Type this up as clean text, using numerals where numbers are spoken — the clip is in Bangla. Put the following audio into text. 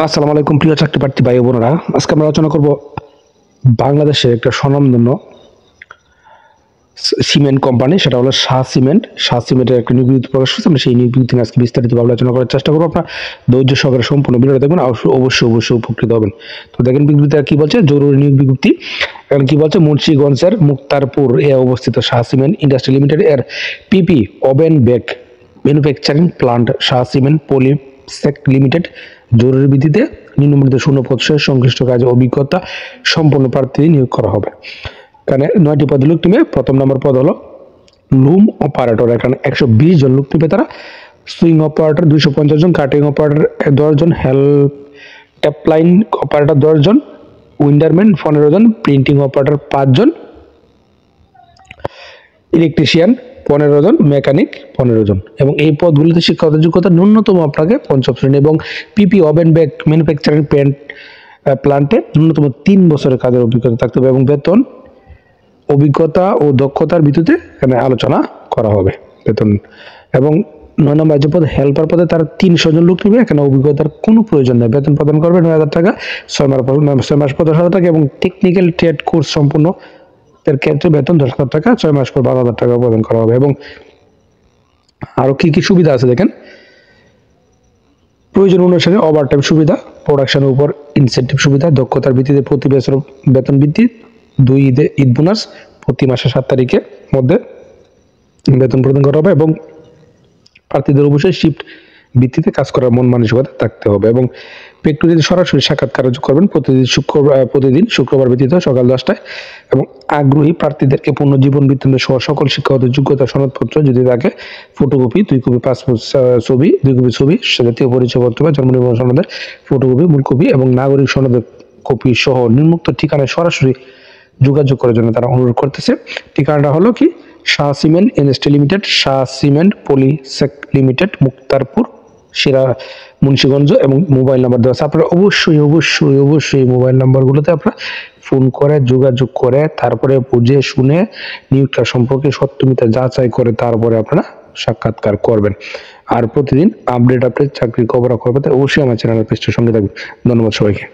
আসসালামু আলাইকুম প্রিয় চাকরি প্রার্থী ভাই ও বোনেরা, আজকে আমরা আলোচনা করব বাংলাদেশের একটা স্বনামধন্য সিমেন্ট কোম্পানি, সেটা হলো শাহ সিমেন্ট। শাহ সিমেন্টের একটা নিয়োগ বিজ্ঞপ্তি প্রকাশ করেছে। আমরা সেই নিয়োগ বিজ্ঞপ্তি নিয়ে আজকে বিস্তারিতভাবে আলোচনা করার চেষ্টা করবো। আপনার ধৈর্য সহকারে সম্পূর্ণ ভিডিওটা দেখবেন, অবশ্যই উপকৃত হবেন। তো দেখেন বিজ্ঞপ্তিটা কি বলছে, জরুরি নিয়োগ বিজ্ঞপ্তি। এখন কি বলছে, মুন্সিগঞ্জের মুক্তারপুর এ অবস্থিত শাহ সিমেন্ট ইন্ডাস্ট্রি লিমিটেড এর PP woven bag manufacturing plant Shah Cement Polysack Limited জরুরি ভিত্তিতে নিম্নলিখিত শূন্যপদ সংশ্লিষ্ট কাজে অভিজ্ঞতা সম্পন্ন প্রার্থী নিয়োগ করা হবে। এখানে 9টি পদে লোক নিবে। প্রথম নম্বর পদ হলো লুম অপারেটর, এখানে 120 জন লোক নিবে তারা। সুইং অপারেটর 250 জন, কাটিং অপারেটর 10 জন, হেল্প ট্যাপলাইন অপারেটর 10 জন, উইন্ডারম্যান 15 জন, প্রিন্টিং অপারেটর 5 জন, ইলেকট্রিশিয়ান 15 জন, মেকানিক 15 জন। এবং এই পদগুলিতে শিক্ষাগত যোগ্যতা ন্যূনতম আপনাকে পঞ্চম শ্রেণী এবং পিপি ওভেন বেক ম্যানুফ্যাকচারিং প্লান্টে ন্যূনতম 3 বছরের কাজের অভিজ্ঞতা থাকতে হবে এবং বেতন অভিজ্ঞতা ও দক্ষতার ভিত্তিতে এখানে আলোচনা করা হবে বেতন। এবং 9 নম্বর যে পদ হেল্পার পদে তার 300 জন লোক নেবে। এখানে অভিজ্ঞতার কোনো প্রয়োজন নেই। বেতন প্রদান করবে 9,000 টাকা, 6 মাস পর 10,000 টাকা এবং টেকনিক্যাল ট্রেড কোর্স সম্পূর্ণ এর ক্ষেত্রে বেতন 10,000 টাকা, 6 মাস পর 12,000 টাকা প্রদান করা হবে। এবং আরো কি কি সুবিধা আছে দেখেন, প্রয়োজন অনুসারে ওভারটাইম সুবিধা, প্রোডাকশনের উপর ইনসেন্টিভ সুবিধা, দক্ষতার ভিত্তিতে প্রতি বছর বেতন বৃদ্ধি, 2 ঈদে ঈদ বোনাস, প্রতি মাসে 7 তারিখের মধ্যে বেতন প্রদান করা হবে এবং প্রার্থীদের অবশ্যই শিফট ভিত্তিতে কাজ করার মন মানসিকতা থাকতে হবে। এবং ব্যক্তিদের সরাসরি সাক্ষাৎকার করবেন প্রতিদিন শুক্রবার ব্যতীত সকাল 10টায়। এবং আগ্রহী প্রার্থীদেরকে পূর্ণ জীবন বৃত্তান্ত সহ সকল শিক্ষাগত যোগ্যতা সনদপত্র যদি থাকে ফটোকপি, 2 কপি পাসপোর্ট ছবি, 2 কপি ছবি, জাতীয় পরিচয়পত্র বা জন্ম নিবন্ধন সনদের ফটোকপি, মূল কপি এবং নাগরিক সনদের কপি সহ নিম্নোক্ত ঠিকানায় সরাসরি যোগাযোগ করার জন্য তারা অনুরোধ করতেছে। ঠিকানাটা হলো কি, Shah Cement Industry Limited, Shah Cement Polysack Limited, Muktarpur, Munshiganj. এবং মোবাইল নাম্বার দেওয়া আছে। আপনারা অবশ্যই মোবাইল নাম্বারগুলোতে আপনারা ফোন করে যোগাযোগ করে তারপরে বুঝে শুনে নিয়োগটা সম্পর্কে সত্যমিতা যাচাই করে তারপরে আপনারা সাক্ষাৎকার করবেন। আর প্রতিদিন আপডেট চাকরির খবর পেতে অবশ্যই আমার চ্যানেলের পেজটার সঙ্গে থাকবেন। ধন্যবাদ সবাইকে।